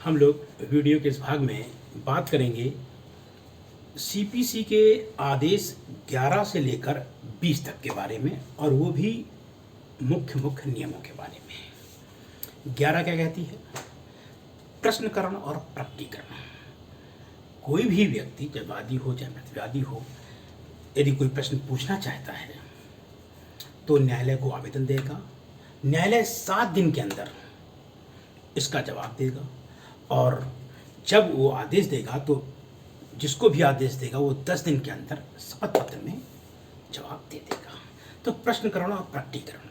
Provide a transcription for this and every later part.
हम लोग वीडियो के इस भाग में बात करेंगे सीपीसी के आदेश 11 से लेकर 20 तक के बारे में, और वो भी मुख्य मुख्य नियमों के बारे में। 11 क्या कहती है? प्रश्नकरण और प्रकटीकरण। कोई भी व्यक्ति, चाहे वादी हो चाहे प्रतिवादी हो, यदि कोई प्रश्न पूछना चाहता है तो न्यायालय को आवेदन देगा। न्यायालय 7 दिन के अंदर इसका जवाब देगा, और जब वो आदेश देगा तो जिसको भी आदेश देगा वो 10 दिन के अंदर शपथ पत्र में जवाब दे देगा। तो प्रश्नकरण और प्रकटीकरण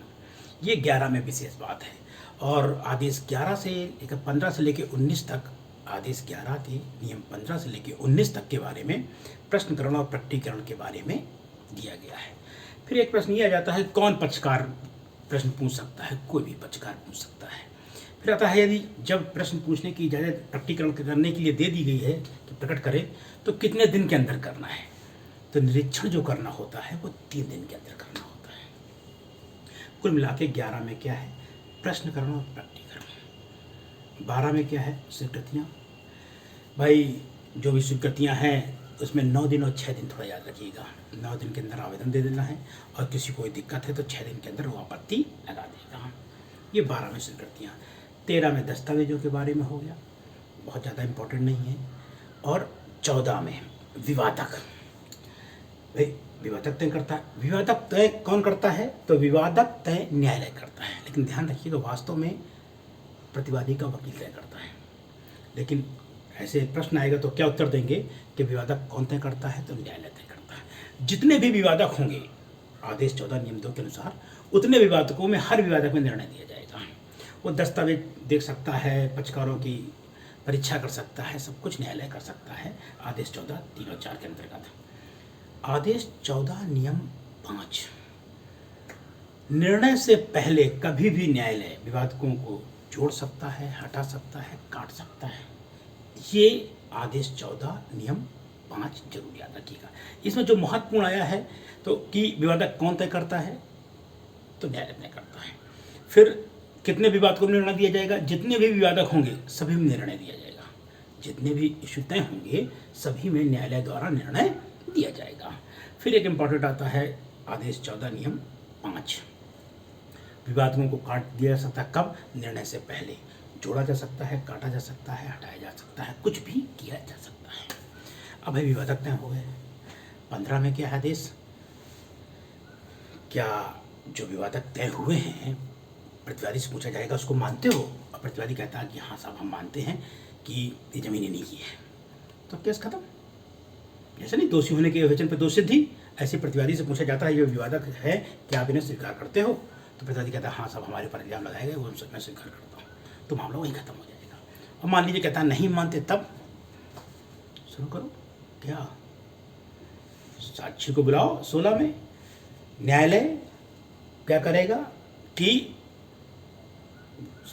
ये 11 में विशेष बात है। और आदेश 11 से लेकर 15 से लेकर 19 तक, आदेश 11 के नियम 15 से लेकर 19 तक के बारे में प्रश्नकरण और प्रकटीकरण के बारे में दिया गया है। फिर एक प्रश्न ये आ जाता है, कौन पक्षकार प्रश्न पूछ सकता है? कोई भी पक्षकार पूछ सकता है। फिर आता है, यदि जब प्रश्न पूछने की इजाज़त प्रकटीकरण करने के लिए दे दी गई है कि प्रकट करें, तो कितने दिन के अंदर करना है? तो निरीक्षण जो करना होता है वो 3 दिन के अंदर करना होता है। कुल मिला के 11 में क्या है? प्रश्नकरण और प्रकटीकरण। 12 में क्या है? स्वीकृतियाँ। भाई जो भी स्वीकृतियाँ हैं उसमें 9 दिन और 6 दिन थोड़ा याद रखिएगा। 9 दिन के अंदर आवेदन दे देना है, और किसी को कोई दिक्कत है तो 6 दिन के अंदर वो आपत्ति लगा देगा। ये 12 में स्वीकृतियाँ। 13 में दस्तावेजों के बारे में हो गया, बहुत ज़्यादा इम्पोर्टेंट नहीं है। और 14 में विवादक। भाई विवादक तय करता है। विवादक तय कौन करता है? तो विवादक तय न्यायालय करता है, लेकिन ध्यान रखिएगा वास्तव में प्रतिवादी का वकील तय करता है। लेकिन ऐसे प्रश्न आएगा तो क्या उत्तर देंगे कि विवादक कौन तय करता है? तो न्यायालय तय करता है। जितने भी विवादक होंगे आदेश 14 नियम 2 के अनुसार, उतने विवादकों में हर विवादक में निर्णय दिया जाएगा। वो दस्तावेज देख सकता है, पक्षकारों की परीक्षा कर सकता है, सब कुछ न्यायालय कर सकता है। आदेश 14 3 और 4 के अंतर्गत। आदेश 14 नियम 5, निर्णय से पहले कभी भी न्यायालय विवादकों को जोड़ सकता है, हटा सकता है, काट सकता है। ये आदेश 14 नियम 5 जरूर याद रखिएगा। इसमें जो महत्वपूर्ण आया है तो कि विवादक कौन तय करता है? तो न्यायालय तय करता है। फिर कितने विवादकों में निर्णय दिया जाएगा? जितने भी विवादक होंगे सभी में निर्णय दिया जाएगा। जितने भी इशू तय होंगे सभी में न्यायालय द्वारा निर्णय दिया जाएगा। फिर एक इम्पॉर्टेंट आता है आदेश 14 नियम 5, विवादकों को काट दिया जा सकता है। कब? निर्णय से पहले। जोड़ा जा सकता है, काटा जा सकता है, हटाया जा सकता है, कुछ भी किया जा सकता है। अब भाई विवादक तय हो गए। 15 में क्या है आदेश? क्या जो विवादक तय हुए हैं प्रतिवादी से पूछा जाएगा उसको मानते हो? और प्रतिवादी कहता है कि हाँ साहब हम मानते हैं कि ये जमीन इन्हीं की है, तो केस खत्म। जैसे नहीं दोषी होने के वचन पर दोष सिद्धि, ऐसे प्रतिवादी से पूछा जाता है ये विवादक है, क्या आप इन्हें स्वीकार करते हो? तो प्रतिवादी कहता है हाँ साहब हमारे पर इल्जाम लगाए गए, वो मैं स्वीकार करता हूँ, तो मामला वहीं खत्म हो जाएगा। और मान लीजिए कहता है नहीं मानते, तब शुरू करो। क्या? साक्षी को बुलाओ 16 में। न्यायालय क्या करेगा कि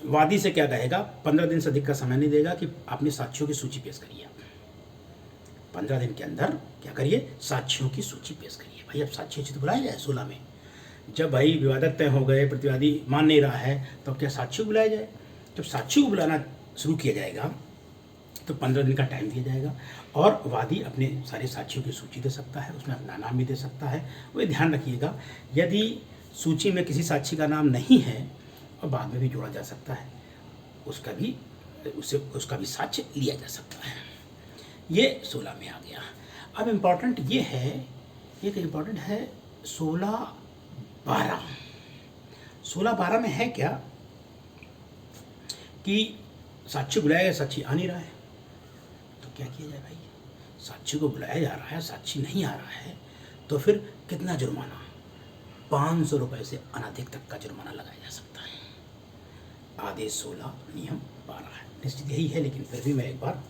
वादी से क्या कहेगा? 15 दिन से अधिक का समय नहीं देगा कि आपने साक्षियों की सूची पेश करिए। 15 दिन के अंदर क्या करिए? साक्षियों की सूची पेश करिए। भाई अब साक्षी तो बुलाया जाए 16 में। जब भाई विवादक तय हो गए, प्रतिवादी मान नहीं रहा है, तो अब क्या साक्षी को बुलाया जाए? जब साक्षी को बुलाना शुरू किया जाएगा तो 15 दिन का टाइम दिया जाएगा, और वादी अपने सारे साक्षियों की सूची दे सकता है, उसमें अपना नाम भी दे सकता है। वही ध्यान रखिएगा, यदि सूची में किसी साक्षी का नाम नहीं है और बाद में भी जोड़ा जा सकता है, उसका भी साक्ष्य लिया जा सकता है। ये 16 में आ गया। अब इम्पॉर्टेंट ये है, एक इम्पॉर्टेंट है 16-12। 16-12 में है क्या कि साक्षी बुलाया गया, साक्षी आ नहीं रहा है, तो क्या किया जाए भाई? साक्षी को बुलाया जा रहा है, साक्षी नहीं आ रहा है, तो फिर कितना जुर्माना? 500 रुपये से अनधिक तक का जुर्माना लगाया जा सकता है। आदेश 16 नियम 12 है। निश्चित यही है, लेकिन फिर भी मैं एक बार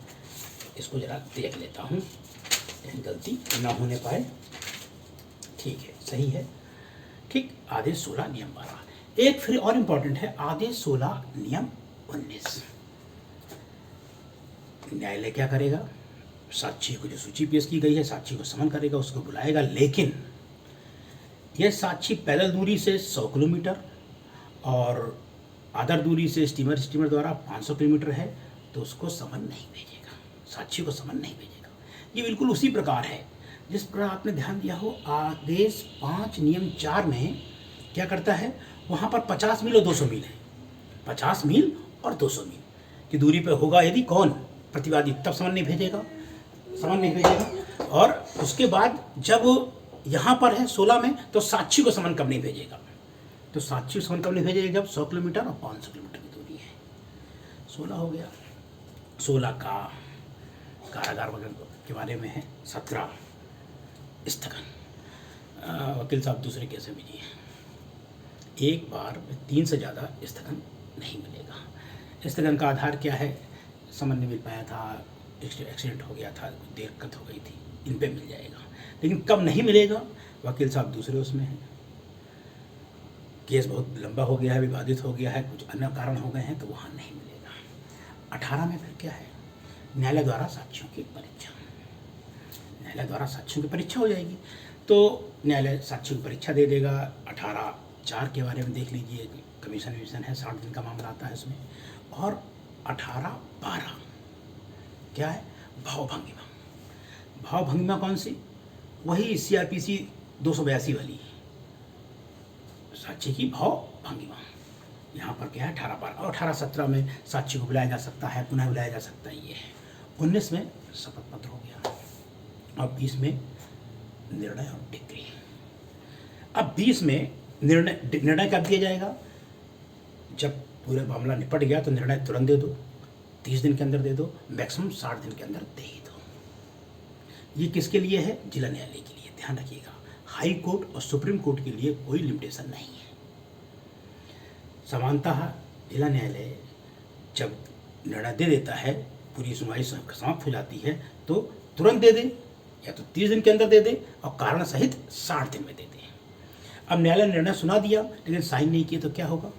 इसको जरा देख लेता हूँ, कहीं गलती ना होने पाए। ठीक है, सही है, ठीक। आदेश 16 नियम 12। एक फिर और इम्पॉर्टेंट है आदेश 16 नियम 19। न्यायालय क्या करेगा? साक्षी को जो सूची पेश की गई है, साक्षी को समन करेगा, उसको बुलाएगा, लेकिन यह साक्षी पैदल दूरी से 100 किलोमीटर और आदर दूरी से स्टीमर द्वारा 500 किलोमीटर है, तो उसको समन नहीं भेजेगा, साक्षी को समन नहीं भेजेगा। ये बिल्कुल उसी प्रकार है जिस प्रकार आपने ध्यान दिया हो आदेश 5 नियम 4 में क्या करता है, वहाँ पर 50 मील और 200 मील है, 50 मील और 200 मील की दूरी पर होगा यदि कौन, प्रतिवादी, तब समन नहीं भेजेगा, समन नहीं भेजेगा। और उसके बाद जब यहाँ पर है 16 में, तो साक्षी को समन कब नहीं भेजेगा, तो साक्षी को समन कब नहीं भेजेगा जब 100 किलोमीटर और 500 किलोमीटर की दूरी है। 16 हो गया। 16 का कारागार वगैरह के बारे में है। 17 स्थगन, वकील साहब दूसरे केस में भेजिए, एक बार में 3 से ज़्यादा स्थगन नहीं मिलेगा। स्थगन का आधार क्या है, समन नहीं मिल पाया था, एक्सीडेंट हो गया था, दिक्कत हो गई थी, इन पे मिल जाएगा। लेकिन कब नहीं मिलेगा, वकील साहब दूसरे उसमें हैं, केस बहुत लंबा हो गया है, विवादित हो गया है, कुछ अन्य कारण हो गए हैं, तो वहाँ नहीं मिलेगा। 18 में फिर क्या है, न्यायालय द्वारा साक्ष्यों की परीक्षा, न्यायालय द्वारा साक्ष्यों की परीक्षा हो जाएगी, तो न्यायालय साक्ष्यों की परीक्षा दे देगा। 18(4) के बारे में देख लीजिए, कमीशन विमीशन है, 60 दिन का मामला आता है इसमें। और 18(12) क्या है, भावभंगिमा। भावभंगिमा कौन सी, वही CRPC 282 वाली साक्षी की भावभंगिमा। यहाँ पर क्या है, 18(12) और 18(17) में साक्षी को बुलाया जा सकता है, पुनः बुलाया जा सकता है, ये है। 19 में शपथ पत्र हो गया, और 20 में निर्णय और डिक्री। अब 20 में निर्णय कब दिया जाएगा, जब पूरा मामला निपट गया तो निर्णय तुरंत दे दो, 30 दिन के अंदर दे दो, मैक्सिमम 60 दिन के अंदर दे ही दो। ये किसके लिए है, जिला न्यायालय के लिए, ध्यान रखिएगा। हाई कोर्ट और सुप्रीम कोर्ट के लिए कोई लिमिटेशन नहीं है। समानतः जिला न्यायालय जब निर्णय दे देता है, पूरी सुनवाई समाप्त हो जाती है, तो तुरंत दे दे, या तो 30 दिन के अंदर दे दे, और कारण सहित 60 दिन में दे दे। अब न्यायालय ने निर्णय सुना दिया लेकिन साइन नहीं किए तो क्या होगा,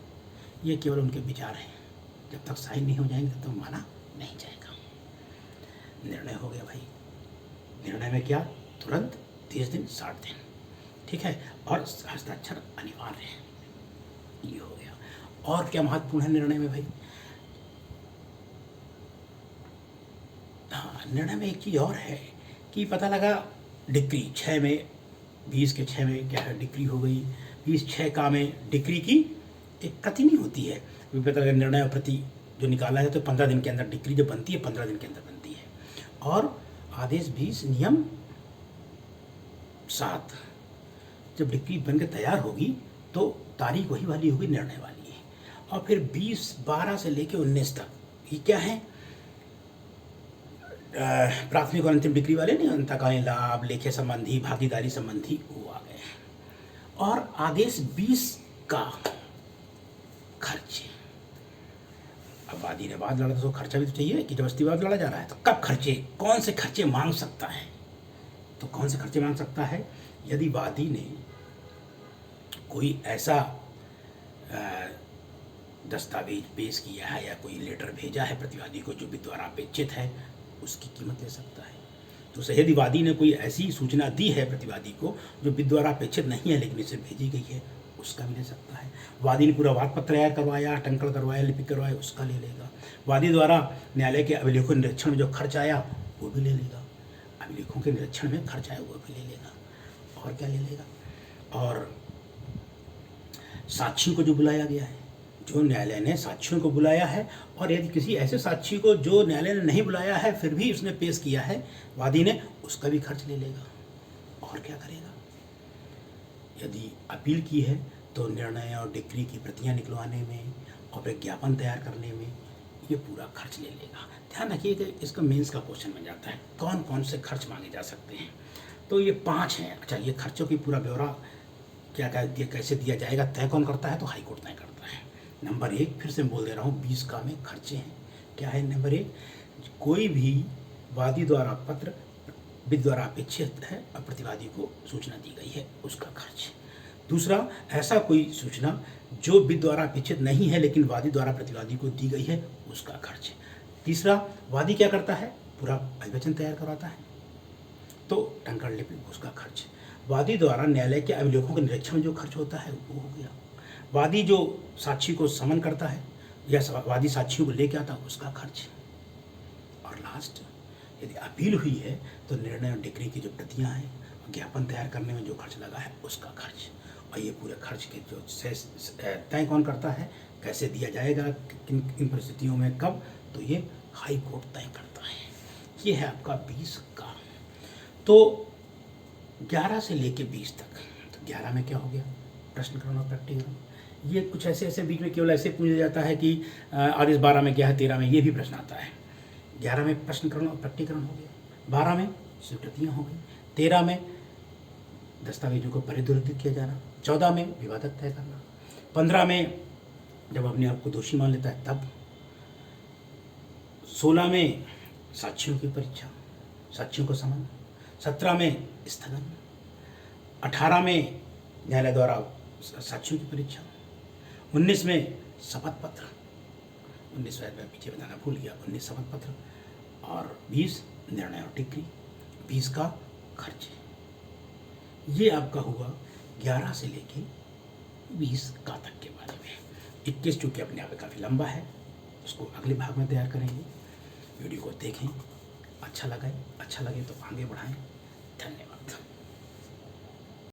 ये केवल उनके विचार हैं, जब तक साइन नहीं हो जाएंगे तो माना नहीं जाएगा। निर्णय हो गया भाई, निर्णय में क्या, तुरंत 30 दिन 60 दिन, ठीक है, और हस्ताक्षर अनिवार्य है, ये हो गया। और क्या महत्वपूर्ण है निर्णय में भाई, हाँ, निर्णय में एक चीज़ और है कि पता लगा डिक्री 6 में, 20 के 6 में क्या है, डिक्री हो गई, 20(6) का में डिक्री की एक प्रति नहीं होती है, पता लगा निर्णय और प्रति जो निकाला है तो 15 दिन के अंदर डिक्री जो बनती है, 15 दिन के अंदर बनती है। और आदेश 20 नियम 7 जब डिक्री बन के तैयार होगी तो तारीख वही वाली होगी, निर्णय वाली है। और फिर 20(12) से लेके 19 तक ये क्या है, प्राथमिक और अंतिम डिग्री वाले नहीं, अंतकालीन लाभ, लेखे संबंधी, भागीदारी संबंधी वो आ गए हैं। और आदेश 20 का खर्च, अब वादी ने वाद लड़ा तो खर्चा भी तो चाहिए कि जबरदस्ती वाद लड़ा जा रहा है, तो कब खर्चे, कौन से खर्चे मांग सकता है, तो कौन से खर्चे मांग सकता है, यदि वादी ने कोई ऐसा दस्तावेज पेश किया है या कोई लेटर भेजा है प्रतिवादी को जो विधि द्वारा अपेक्षित है, उसकी कीमत ले सकता है। तो यदि वादी ने कोई ऐसी सूचना दी है प्रतिवादी को जो विधि द्वारा अपेक्षित नहीं है लेकिन इसे भेजी गई है, उसका भी ले सकता है। वादी ने पूरा वाद पत्र तैयार करवाया, टंकण करवाया, लिपिक करवाया, उसका ले लेगा। वादी द्वारा न्यायालय के अभिलेखों निरीक्षण में जो खर्च आया वो भी ले लेगा, अभिलेखों के निरीक्षण में खर्च आया वो भी ले लेगा। और क्या ले लेगा, और साक्षियों को जो बुलाया गया है, जो न्यायालय ने साक्षियों को बुलाया है, और यदि किसी ऐसे साक्षी को जो न्यायालय ने नहीं बुलाया है फिर भी उसने पेश किया है वादी ने, उसका भी खर्च ले लेगा। और क्या करेगा, यदि अपील की है तो निर्णय और डिक्री की प्रतियां निकलवाने में और विज्ञापन तैयार करने में ये पूरा खर्च ले लेगा। ध्यान रखिए कि इसका मेंस का क्वेश्चन बन जाता है, कौन कौन से खर्च मांगे जा सकते हैं। तो ये 5 हैं। अच्छा, ये खर्चों की पूरा ब्यौरा क्या कैसे दिया जाएगा, तय कौन करता है, तो हाई कोर्ट तय करता है। नंबर 1 फिर से बोल दे रहा हूँ, 20 का में खर्चे हैं। क्या है नंबर 1, कोई भी वादी द्वारा पत्र विधि द्वारा अपेक्षित है और प्रतिवादी को सूचना दी गई है, उसका खर्च। दूसरा, ऐसा कोई सूचना जो विधि द्वारा अपेक्षित नहीं है लेकिन वादी द्वारा प्रतिवादी को दी गई है, उसका खर्च। तीसरा, वादी क्या करता है, पूरा अभिवचन तैयार करवाता है तो टंकण लिपि, उसका खर्च। वादी द्वारा न्यायालय के अभिलेखों के निरीक्षण में जो खर्च होता है वो हो गया। वादी जो साक्षी को समन करता है या वादी साक्षियों को लेके आता है, उसका खर्च। और लास्ट, यदि अपील हुई है तो निर्णय और डिक्री की जो प्रतियां हैं, ज्ञापन तैयार करने में जो खर्च लगा है उसका खर्च, और ये पूरे खर्च के जो तय कौन करता है, कैसे दिया जाएगा, किन किन परिस्थितियों में, कब, तो ये हाई कोर्ट तय करता है। ये है आपका 20 का। तो 11 से लेके 20 तक, तो 11 में क्या हो गया, प्रश्नकरण और प्रकटीकरण। ये कुछ ऐसे बीच में केवल ऐसे पूछा जाता है कि आदेश 12 में क्या है, 13 में, ये भी प्रश्न आता है। 11 में प्रश्नकरण और प्रकटीकरण हो गया, 12 में स्वीकृतियाँ हो गई, 13 में दस्तावेजों को परिदुर्दित किया जाना, 14 में विवादक तय करना, 15 में जब अपने आप को दोषी मान लेता है तब, 16 में साक्षियों की परीक्षा, साक्षियों को समन, 17 में स्थगन, 18 में न्यायालय द्वारा साक्षियों की परीक्षा, 19 में शपथ पत्र, 19 मैं पीछे बताना भूल गया, 19 शपथ पत्र, और 20 निर्णय और डिक्री, 20 का खर्च। ये आपका हुआ 11 से लेके 20 का तक के बारे में। 21 चूँकि अपने आप में काफ़ी लंबा है, उसको अगले भाग में तैयार करेंगे। वीडियो को देखें, अच्छा लगे तो आगे बढ़ाएं। धन्यवाद।